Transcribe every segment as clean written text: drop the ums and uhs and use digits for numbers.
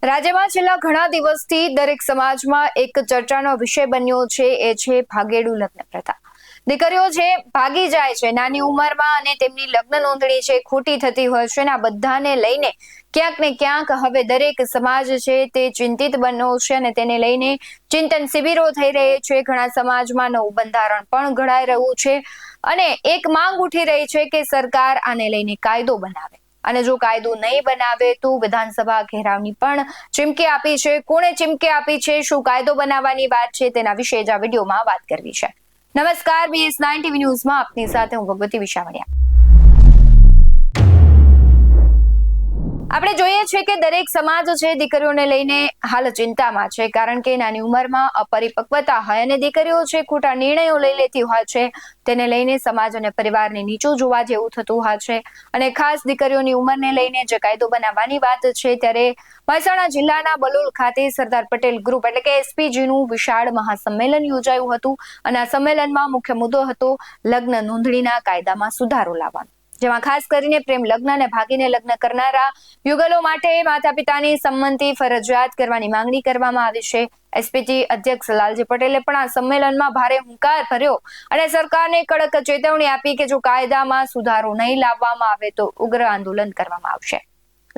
રાજ્યમાં છેલ્લા ઘણા દિવસથી દરેક સમાજમાં એક ચર્ચાનો વિષય બન્યો છે, એ છે ભાગેડુ લગ્ન પ્રથા. દીકરીઓ જે ભાગી જાય છે નાની ઉંમરમાં અને તેમની લગ્ન નોંધણી છે ખોટી થતી હોય છે ને આ બધાને લઈને ક્યાંક ને ક્યાંક હવે દરેક સમાજ છે તે ચિંતિત બન્યો છે અને તેને લઈને ચિંતન શિબિરો થઈ રહી છે. ઘણા સમાજમાં નવું બંધારણ પણ ઘડાઈ રહ્યું છે અને એક માંગ ઉઠી રહી છે કે સરકાર આને લઈને કાયદો બનાવે. અને જો કાયદો નહીં બનાવે તો વિધાનસભા ઘેરાવની પણ ચીમકી આપી છે. કોણે ચીમકી આપી છે, શું કાયદો બનાવવાની વાત છે, તેના વિશે જ આ વિડીયોમાં વાત કરવી છે. નમસ્કાર, BS9 TV ન્યૂઝમાં આપની સાથે હું ભગવતી વિશાવડિયા. આપણે જોઈએ છે કે દરેક સમાજ છે દીકરીઓને લઈને હાલ ચિંતામાં છે, કારણ કે નાની ઉંમરમાં અપરિપક્વતા હોય અને દીકરીઓ છે ખોટા નિર્ણયો લઈ લેતી હોય છે. તેને લઈને સમાજ અને પરિવારને નીચું જોવા જેવું થતું હોય છે અને ખાસ દીકરીઓની ઉંમરને લઈને જે કાયદો બનાવવાની વાત છે ત્યારે મહેસાણા જિલ્લાના બલોલ ખાતે સરદાર પટેલ ગ્રુપ એટલે કે SPG નું વિશાળ મહાસંમેલન યોજાયું હતું અને આ સંમેલનમાં મુખ્ય મુદ્દો હતો લગ્ન નોંધણીના કાયદામાં સુધારો લાવવાનો, જેમાં ખાસ કરીને પ્રેમ લગ્ન અને ભાગીને લગ્ન કરનારા યુગલો માટે માતા પિતાની સંમતિ ફરજિયાત કરવાની માંગણી કરવામાં આવી છે. SPG અધ્યક્ષ લાલજી પટેલે પણ આ સંમેલનમાં ભારે હુંકાર ભર્યો અને સરકારને કડક ચેતવણી આપી કે જો કાયદામાં સુધારો નહીં લાવવામાં આવે તો ઉગ્ર આંદોલન કરવામાં આવશે.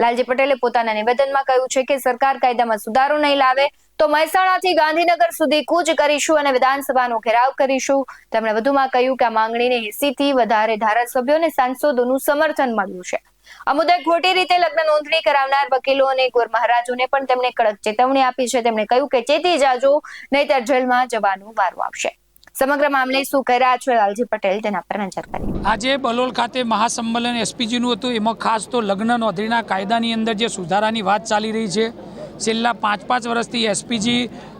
લાલજી પટેલે પોતાના નિવેદનમાં કહ્યું છે કે સરકાર કાયદામાં સુધારો નહીં લાવે તો મહેસાણાથી ગાંધીનગર સુધી કૂચ કરીશું અને વિધાનસભાનો ઘેરાવ કરીશું. તેમણે વધુમાં કહ્યું કે આ માંગણીને 80 થી વધારે ધારાસભ્યો અને સાંસદોનું સમર્થન મળ્યું છે. આ મુદ્દે ખોટી રીતે લગ્ન નોંધણી કરાવનાર વકીલો અને ગોર મહારાજોને પણ તેમણે કડક ચેતવણી આપી છે. તેમણે કહ્યું કે ચેતી જાજો, નહીતર જેલમાં જવાનો વારો આવશે. સમગ્ર મામલે શું કહી રહ્યા છે લાલજી પટેલ, તેના પર નજર કરીએ. આજે બલોલ ખાતે મહાસંમેલન SPG નું હતું. એમાં ખાસ તો લગ્ન નોંધણીના કાયદાની અંદર જે સુધારાની વાત ચાલી રહી છે, છેલ્લા 5 વર્ષથી SPG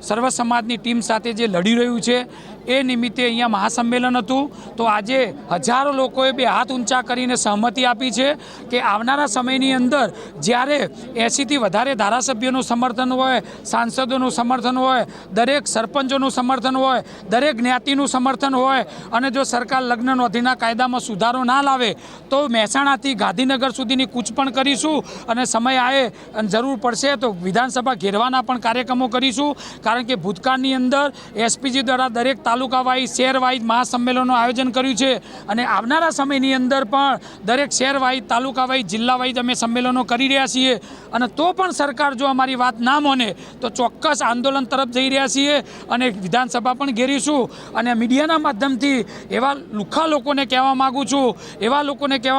સર્વ સમાજની ટીમ સાથે જે લડી રહ્યું છે એ નિમિત્તે અહીંયા મહાસંમેલન હતું. તો આજે હજારો લોકોએ બે હાથ ઊંચા કરીને સહમતિ આપી છે કે આવનારા સમયની અંદર જ્યારે 80 થી વધારે ધારાસભ્યોનું સમર્થન હોય, સાંસદોનું સમર્થન હોય, દરેક સરપંચોનું સમર્થન હોય, દરેક જ્ઞાતિનું સમર્થન હોય અને જો સરકાર લગ્ન નોંધણીના કાયદામાં સુધારો ના લાવે તો મહેસાણાથી ગાંધીનગર સુધીની કૂચ પણ કરીશું અને સમય આવે અને જરૂર પડશે તો વિધાનસભા ઘેરવાના પણ કાર્યક્રમો કરીશું. કારણ કે ભૂતકાળની અંદર SPG દ્વારા દરેક તાલુકા વાઇઝ, શહેર વાઇઝ મહાસંમેલનનું આયોજન કર્યું છે અને આવનારા સમયની અંદર પણ દરેક શહેર વાઇઝ, તાલુકા વાઇઝ, જિલ્લા વાઇઝ અમે સંમેલનો કરી રહ્યા છીએ અને તો પણ સરકાર જો અમારી વાત ના માને તો ચોક્કસ આંદોલન તરફ જઈ રહ્યા છીએ અને વિધાનસભા પણ ઘેરીશું. અને મીડિયાના માધ્યમથી એવા લુખ્ખા લોકોને કહેવા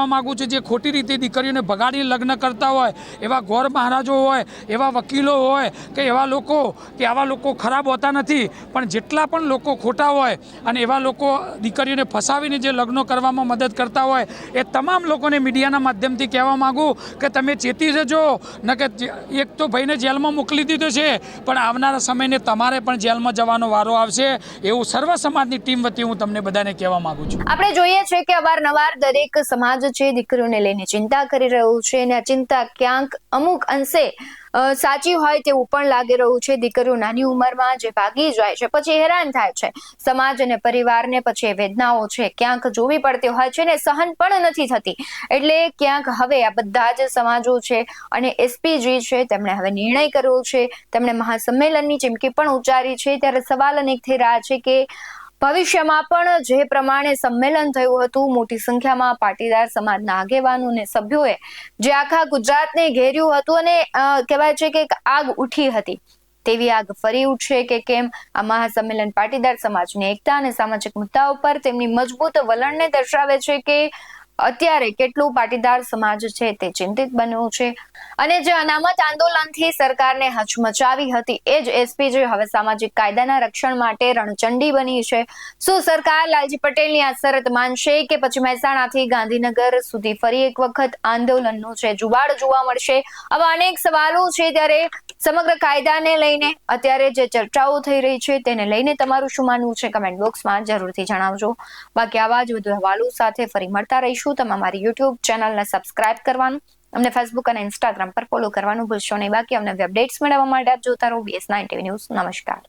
માગું છું જે ખોટી રીતે દીકરીઓને ભગાડીને લગ્ન કરતા હોય, એવા ગોર મહારાજો હોય, એવા વકીલો હોય કે એવા લોકો ખરાબ હોતા નથી, પણ જેટલા પણ લોકો ખોટા હોય અને એવા લોકો દીકરીઓને ફસાવીને જે લગ્નો કરવામાં મદદ કરતા હોય એ તમામ લોકોને મીડિયાના માધ્યમથી કહેવા માગું કે તમે ચેતી જજો. ન કે એક તો ભાઈને જેલમાં મોકલી દીધો છે, પણ આવનારા સમયને તમારે પણ જેલમાં જવાનો વારો આવશે, એવું સર્વ સમાજની ટીમ વતી હું તમને બધાને કહેવા માંગુ છું. આપણે જોઈએ છે કે અવારનવાર દરેક સમાજ છે દીકરીઓને લઈને ચિંતા કરી રહ્યું છે અને આ ચિંતા ક્યાંક અમુક અંશે સાચી હોય તેવું પણ લાગી રહ્યું છે. દીકરીઓ નાની ઉંમરમાં જે ભાગી જાય છે પછી હેરાન થાય છે, સમાજ અને પરિવારને પછી એ વેદનાઓ છે ક્યાંક જોવી પડતી હોય છે ને સહન પણ નથી થતી. એટલે ક્યાંક હવે આ બધા જ સમાજો છે અને SPG છે તેમણે હવે નિર્ણય કર્યો છે, તેમણે મહાસંમેલનની ચીમકી પણ ઉચ્ચારી છે. ત્યારે સવાલ અનેક થઈ રહ્યા છે કે ભવિષ્યમાં પણ જે પ્રમાણે સંમેલન થયું હતું, મોટી સંખ્યામાં પાટીદાર સમાજના આગેવાનો અને સભ્યોએ જે આખા ગુજરાતને ઘેર્યું હતું અને કહેવાય છે કે આગ ઉઠી હતી, તેવી આગ ફરી ઉઠશે કે કેમ? આ મહાસંમેલન પાટીદાર સમાજની એકતા અને સામાજિક મુદ્દાઓ પર તેમની મજબૂત વલણને દર્શાવે છે કે અત્યારે કેટલું પાટીદાર સમાજ છે તે ચિંતિત બન્યો છે અને જે અનામત આંદોલનથી સરકારને હચમચાવી હતી એ જ SPG હવે સામાજિક કાયદાના રક્ષણ માટે રણચંડી બની છે. શું સરકાર લાલજી પટેલની આ શરત માનશે કે પછી મહેસાણાથી ગાંધીનગર સુધી ફરી એક વખત આંદોલનનો છે જુવાળ જોવા મળશે? આવા અનેક સવાલો છે. ત્યારે સમગ્ર કાયદાને લઈને અત્યારે જે ચર્ચાઓ થઈ રહી છે તેને લઈને તમારું શું માનવું છે કમેન્ટ બોક્સમાં જરૂરથી જણાવજો. બાકી આવા જ વધુ અહેવાલો સાથે ફરી મળતા રહીશું. તમે અમારી YouTube ચેનલને સબસ્ક્રાઇબ કરવાનું, અમને Facebook અને Instagram પર ફોલો કરવાનું ભૂલશો નહીં. બાકી અમને અપડેટ્સ મેળવવા માટે આપ જોતા રહો BS9 TV ન્યૂઝ. નમસ્કાર.